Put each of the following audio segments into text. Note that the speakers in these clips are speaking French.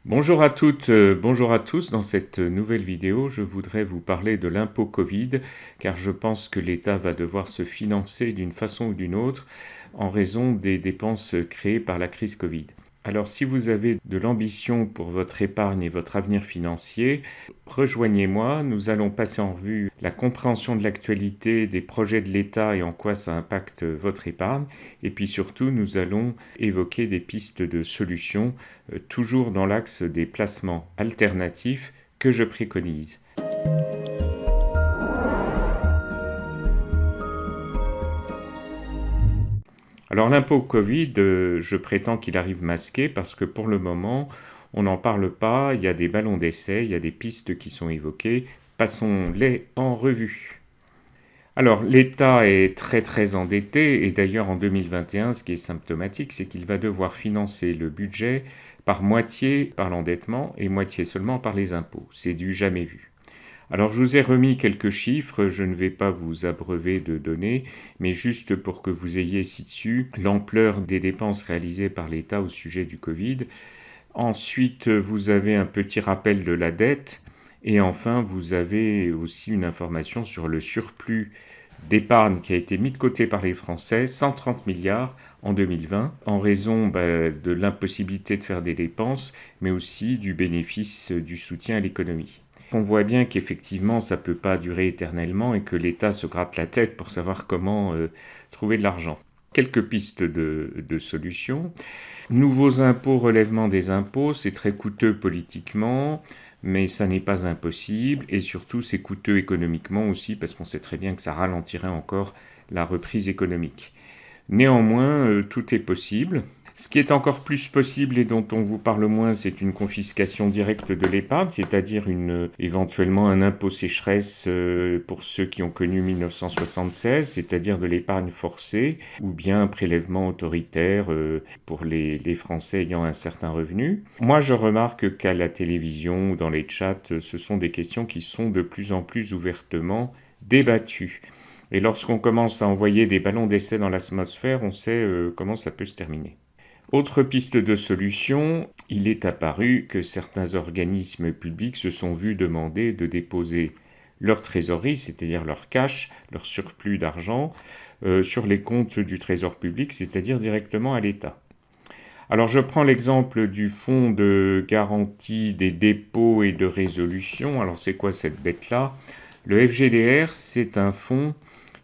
Bonjour à toutes, bonjour à tous. Dans cette nouvelle vidéo, je voudrais vous parler de l'impôt Covid, car je pense que l'État va devoir se financer d'une façon ou d'une autre en raison des dépenses créées par la crise Covid. Alors si vous avez de l'ambition pour votre épargne et votre avenir financier, rejoignez-moi, nous allons passer en revue la compréhension de l'actualité, des projets de l'État et en quoi ça impacte votre épargne. Et puis surtout, nous allons évoquer des pistes de solutions, toujours dans l'axe des placements alternatifs que je préconise. Alors l'impôt Covid, je prétends qu'il arrive masqué parce que pour le moment, on n'en parle pas, il y a des ballons d'essai, il y a des pistes qui sont évoquées. Passons-les en revue. Alors l'État est très endetté et d'ailleurs en 2021, ce qui est symptomatique, c'est qu'il va devoir financer le budget par moitié par l'endettement et moitié seulement par les impôts. C'est du jamais vu. Alors je vous ai remis quelques chiffres, je ne vais pas vous abreuver de données, mais juste pour que vous ayez ci-dessus l'ampleur des dépenses réalisées par l'État au sujet du Covid. Ensuite, vous avez un petit rappel de la dette, et enfin, vous avez aussi une information sur le surplus d'épargne qui a été mis de côté par les Français, 130 milliards en 2020, en raison de l'impossibilité de faire des dépenses, mais aussi du bénéfice du soutien à l'économie. On voit bien qu'effectivement, ça ne peut pas durer éternellement et que l'État se gratte la tête pour savoir comment trouver de l'argent. Quelques pistes de solutions. Nouveaux impôts, relèvement des impôts, c'est très coûteux politiquement, mais ça n'est pas impossible, et surtout c'est coûteux économiquement aussi, parce qu'on sait très bien que ça ralentirait encore la reprise économique. Néanmoins, tout est possible. Ce qui est encore plus possible et dont on vous parle moins, c'est une confiscation directe de l'épargne, c'est-à-dire éventuellement un impôt sécheresse pour ceux qui ont connu 1976, c'est-à-dire de l'épargne forcée, ou bien un prélèvement autoritaire pour les Français ayant un certain revenu. Moi, je remarque qu'à la télévision ou dans les chats, ce sont des questions qui sont de plus en plus ouvertement débattues. Et lorsqu'on commence à envoyer des ballons d'essai dans l'atmosphère, on sait comment ça peut se terminer. Autre piste de solution, il est apparu que certains organismes publics se sont vus demander de déposer leur trésorerie, c'est-à-dire leur cash, leur surplus d'argent, sur les comptes du Trésor public, c'est-à-dire directement à l'État. Alors je prends l'exemple du fonds de garantie des dépôts et de résolution. Alors c'est quoi cette bête-là ? Le FGDR, c'est un fonds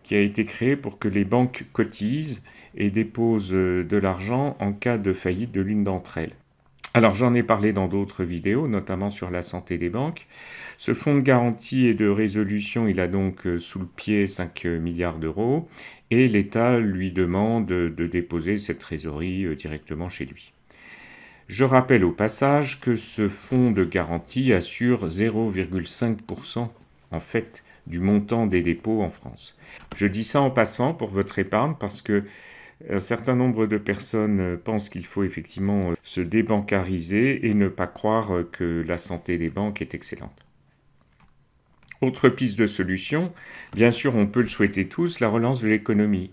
qui a été créé pour que les banques cotisent et déposent de l'argent en cas de faillite de l'une d'entre elles. Alors j'en ai parlé dans d'autres vidéos, notamment sur la santé des banques. Ce fonds de garantie et de résolution, il a donc sous le pied 5 milliards d'euros et l'État lui demande de déposer cette trésorerie directement chez lui. Je rappelle au passage que ce fonds de garantie assure 0,5% en fait du montant des dépôts en France. Je dis ça en passant pour votre épargne parce que un certain nombre de personnes pensent qu'il faut effectivement se débancariser et ne pas croire que la santé des banques est excellente. Autre piste de solution, bien sûr on peut le souhaiter tous, la relance de l'économie.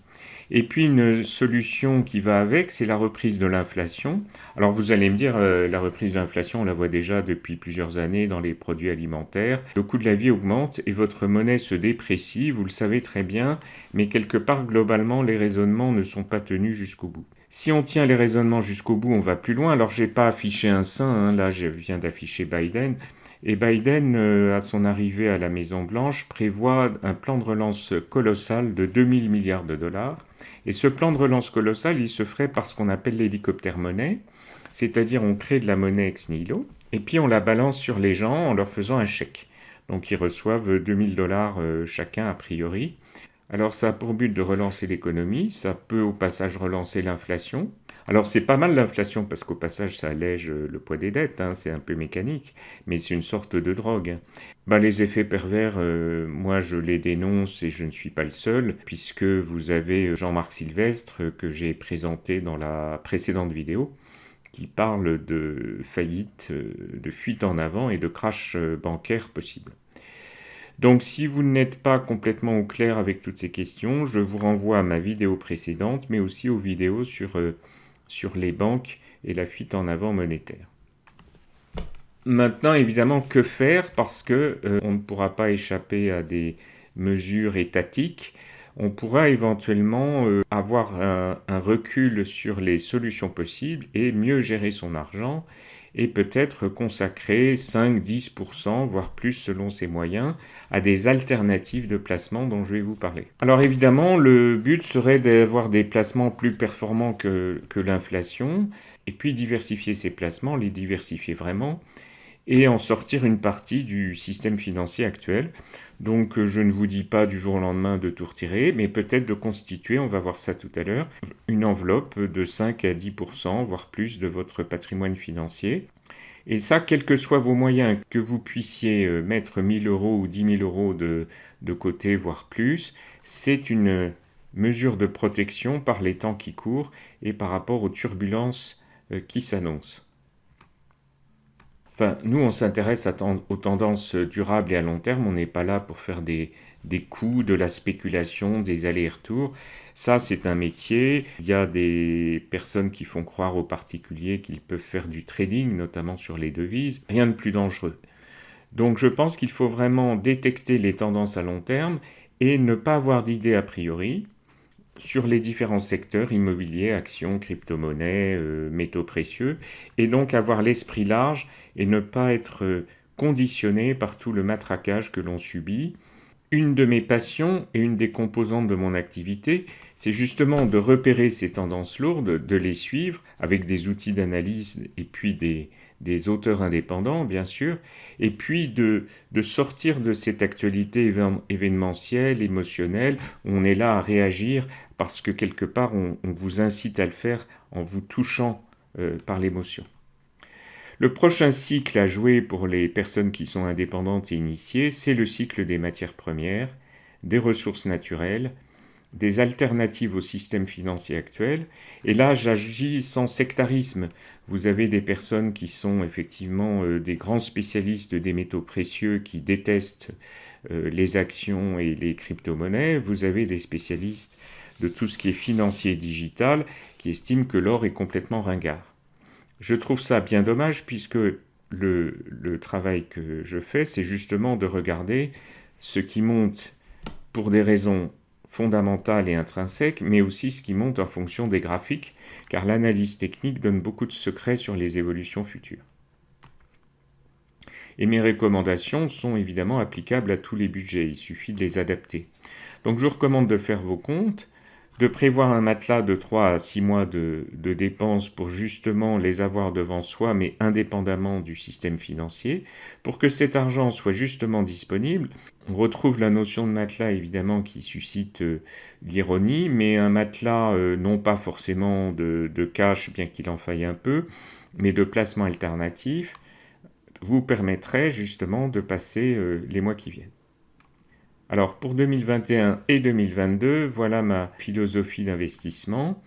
Et puis une solution qui va avec, c'est la reprise de l'inflation. Alors vous allez me dire, la reprise de l'inflation, on la voit déjà depuis plusieurs années dans les produits alimentaires. Le coût de la vie augmente et votre monnaie se déprécie, vous le savez très bien, mais quelque part, globalement, les raisonnements ne sont pas tenus jusqu'au bout. Si on tient les raisonnements jusqu'au bout, on va plus loin. Alors j'ai pas affiché un saint, là je viens d'afficher Biden. Et Biden, à son arrivée à la Maison-Blanche, prévoit un plan de relance colossal de 2000 milliards de dollars. Et ce plan de relance colossal, il se ferait par ce qu'on appelle l'hélicoptère-monnaie, c'est-à-dire on crée de la monnaie ex nihilo, et puis on la balance sur les gens en leur faisant un chèque. Donc ils reçoivent 2000 dollars chacun a priori. Alors ça a pour but de relancer l'économie, ça peut au passage relancer l'inflation. Alors c'est pas mal l'inflation parce qu'au passage ça allège le poids des dettes, c'est un peu mécanique, mais c'est une sorte de drogue. Les effets pervers, moi je les dénonce et je ne suis pas le seul, puisque vous avez Jean-Marc Sylvestre que j'ai présenté dans la précédente vidéo, qui parle de faillite, de fuite en avant et de crash bancaire possible. Donc si vous n'êtes pas complètement au clair avec toutes ces questions, je vous renvoie à ma vidéo précédente, mais aussi aux vidéos sur les banques et la fuite en avant monétaire. Maintenant, évidemment, que faire? Parce que on ne pourra pas échapper à des mesures étatiques. On pourra éventuellement avoir un recul sur les solutions possibles et mieux gérer son argent et peut-être consacrer 5-10%, voire plus selon ses moyens, à des alternatives de placement dont je vais vous parler. Alors évidemment, le but serait d'avoir des placements plus performants que l'inflation, et puis diversifier ces placements, les diversifier vraiment, et en sortir une partie du système financier actuel. Donc je ne vous dis pas du jour au lendemain de tout retirer, mais peut-être de constituer, on va voir ça tout à l'heure, une enveloppe de 5 à 10%, voire plus, de votre patrimoine financier. Et ça, quels que soient vos moyens, que vous puissiez mettre 1000 euros ou 10 000 euros de côté, voire plus, c'est une mesure de protection par les temps qui courent et par rapport aux turbulences qui s'annoncent. Enfin, nous, on s'intéresse aux tendances durables et à long terme. On n'est pas là pour faire des coups, de la spéculation, des allers-retours. Ça, c'est un métier. Il y a des personnes qui font croire aux particuliers qu'ils peuvent faire du trading, notamment sur les devises. Rien de plus dangereux. Donc, je pense qu'il faut vraiment détecter les tendances à long terme et ne pas avoir d'idées a priori sur les différents secteurs immobiliers, actions, crypto-monnaies, métaux précieux, et donc avoir l'esprit large et ne pas être conditionné par tout le matraquage que l'on subit. Une de mes passions et une des composantes de mon activité, c'est justement de repérer ces tendances lourdes, de les suivre avec des outils d'analyse et puis des auteurs indépendants, bien sûr, et puis de sortir de cette actualité événementielle, émotionnelle. On est là à réagir parce que quelque part, on vous incite à le faire en vous touchant par l'émotion. Le prochain cycle à jouer pour les personnes qui sont indépendantes et initiées, c'est le cycle des matières premières, des ressources naturelles, des alternatives au système financier actuel. Et là, j'agis sans sectarisme. Vous avez des personnes qui sont effectivement des grands spécialistes des métaux précieux qui détestent les actions et les crypto-monnaies. Vous avez des spécialistes de tout ce qui est financier et digital qui estiment que l'or est complètement ringard. Je trouve ça bien dommage puisque le travail que je fais, c'est justement de regarder ce qui monte pour des raisons fondamentales et intrinsèques, mais aussi ce qui monte en fonction des graphiques, car l'analyse technique donne beaucoup de secrets sur les évolutions futures. Et mes recommandations sont évidemment applicables à tous les budgets, il suffit de les adapter. Donc je vous recommande de faire vos comptes, de prévoir un matelas de 3 à 6 mois de dépenses pour justement les avoir devant soi, mais indépendamment du système financier, pour que cet argent soit justement disponible. On retrouve la notion de matelas évidemment qui suscite l'ironie, mais un matelas non pas forcément de cash, bien qu'il en faille un peu, mais de placement alternatif, vous permettrait justement de passer les mois qui viennent. Alors pour 2021 et 2022, voilà ma philosophie d'investissement.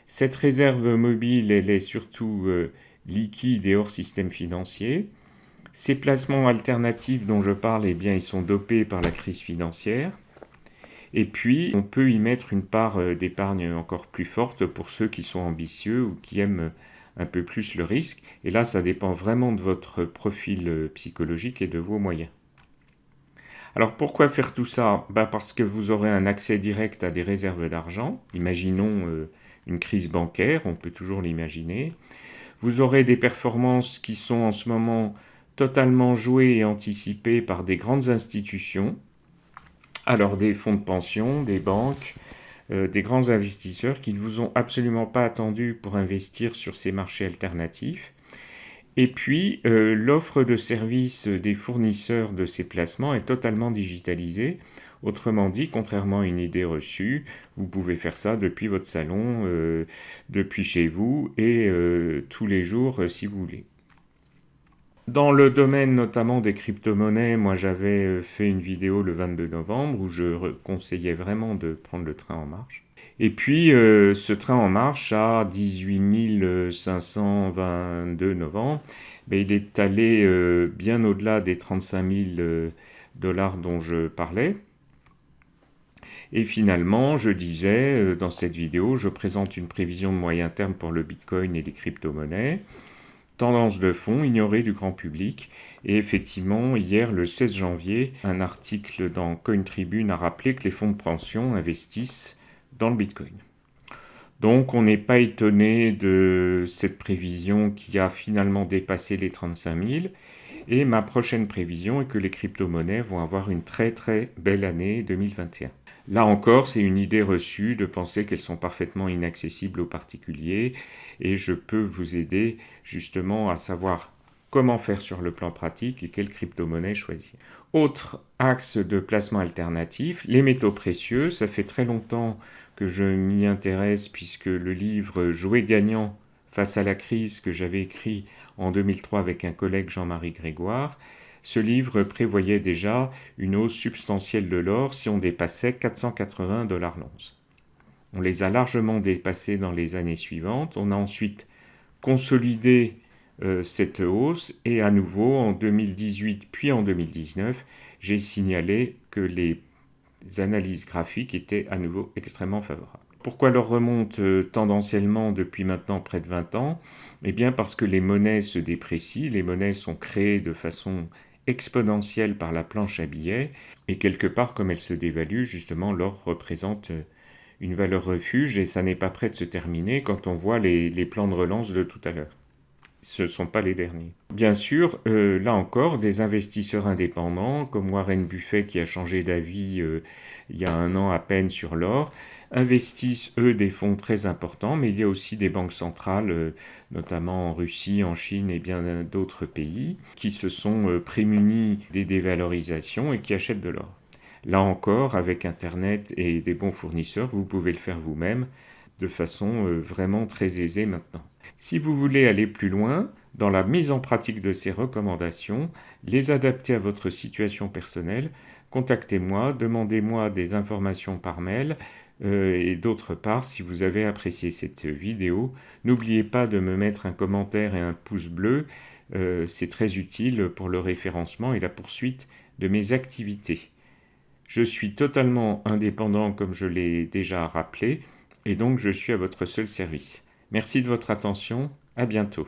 Cette réserve mobile, elle est surtout liquide et hors système financier. Ces placements alternatifs dont je parle, eh bien, ils sont dopés par la crise financière. Et puis, on peut y mettre une part d'épargne encore plus forte pour ceux qui sont ambitieux ou qui aiment un peu plus le risque. Et là, ça dépend vraiment de votre profil psychologique et de vos moyens. Alors pourquoi faire tout ça? Parce que vous aurez un accès direct à des réserves d'argent. Imaginons une crise bancaire, on peut toujours l'imaginer. Vous aurez des performances qui sont en ce moment totalement jouées et anticipées par des grandes institutions. Alors des fonds de pension, des banques, des grands investisseurs qui ne vous ont absolument pas attendu pour investir sur ces marchés alternatifs. Et puis, l'offre de services des fournisseurs de ces placements est totalement digitalisée. Autrement dit, contrairement à une idée reçue, vous pouvez faire ça depuis votre salon, depuis chez vous et tous les jours si vous voulez. Dans le domaine notamment des crypto-monnaies, moi j'avais fait une vidéo le 22 novembre où je conseillais vraiment de prendre le train en marche. Et puis ce train en marche à 18 522 novembre, il est allé bien au-delà des 35 000 dollars dont je parlais. Et finalement, je disais dans cette vidéo, je présente une prévision de moyen terme pour le Bitcoin et les crypto-monnaies Tendance de fond ignorée du grand public. Et effectivement, hier, le 16 janvier, un article dans Coin Tribune a rappelé que les fonds de pension investissent dans le Bitcoin. Donc on n'est pas étonné de cette prévision qui a finalement dépassé les 35 000. Et ma prochaine prévision est que les crypto-monnaies vont avoir une très très belle année 2021. Là encore, c'est une idée reçue de penser qu'elles sont parfaitement inaccessibles aux particuliers et je peux vous aider justement à savoir comment faire sur le plan pratique et quelle crypto-monnaie choisir. Autre axe de placement alternatif, les métaux précieux. Ça fait très longtemps que je m'y intéresse puisque le livre Jouer gagnant face à la crise que j'avais écrit en 2003 avec un collègue Jean-Marie Grégoire, ce livre prévoyait déjà une hausse substantielle de l'or si on dépassait 480 $ l'once. On les a largement dépassés dans les années suivantes. On a ensuite consolidé cette hausse et à nouveau en 2018 puis en 2019, j'ai signalé que les analyses graphiques étaient à nouveau extrêmement favorables. Pourquoi l'or remonte tendanciellement depuis maintenant près de 20 ans ? Eh bien parce que les monnaies se déprécient, les monnaies sont créées de façon exponentielle par la planche à billets, et quelque part comme elles se dévaluent, justement l'or représente une valeur refuge, et ça n'est pas prêt de se terminer quand on voit les plans de relance de tout à l'heure. Ce ne sont pas les derniers. Bien sûr, là encore, des investisseurs indépendants, comme Warren Buffett qui a changé d'avis il y a un an à peine sur l'or, investissent, eux, des fonds très importants, mais il y a aussi des banques centrales, notamment en Russie, en Chine et bien d'autres pays, qui se sont prémunis des dévalorisations et qui achètent de l'or. Là encore, avec Internet et des bons fournisseurs, vous pouvez le faire vous-même de façon vraiment très aisée maintenant. Si vous voulez aller plus loin dans la mise en pratique de ces recommandations, les adapter à votre situation personnelle, contactez-moi, demandez-moi des informations par mail et d'autre part, si vous avez apprécié cette vidéo, n'oubliez pas de me mettre un commentaire et un pouce bleu, c'est très utile pour le référencement et la poursuite de mes activités. Je suis totalement indépendant comme je l'ai déjà rappelé et donc je suis à votre seul service. Merci de votre attention, à bientôt.